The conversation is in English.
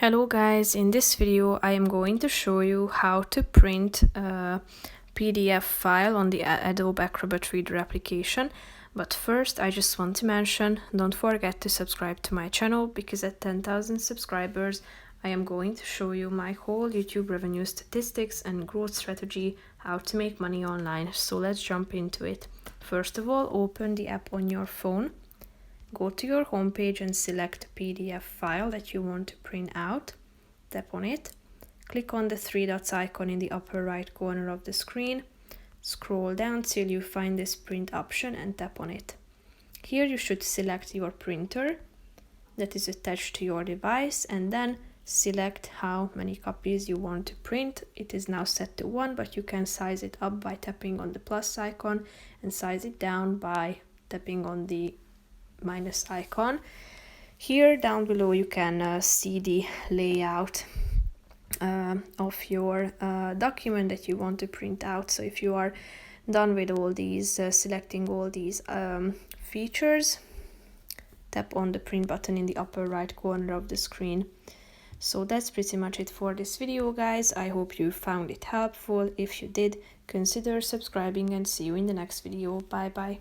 Hello guys, in this video I am going to show you how to print a PDF file on the Adobe Acrobat Reader application. But first I just want to mention, don't forget to subscribe to my channel because at 10,000 subscribers I am going to show you my whole YouTube revenue statistics and growth strategy, how to make money online. So let's jump into it. First of all, open the app on your phone. Go to your homepage and select a PDF file that you want to print out. Tap on it. Click on the three dots icon in the upper right corner of the screen. Scroll down till you find this print option and tap on it. Here you should select your printer that is attached to your device and then select how many copies you want to print. It is now set to 1, but you can size it up by tapping on the plus icon and size it down by tapping on the minus icon. Here down below you can see the layout of your document that you want to print out. So if you are done with all these, selecting all these features, tap on the print button in the upper right corner of the screen. So that's pretty much it for this video, guys. I hope you found it helpful. If you did, consider subscribing and see you in the next video. Bye bye.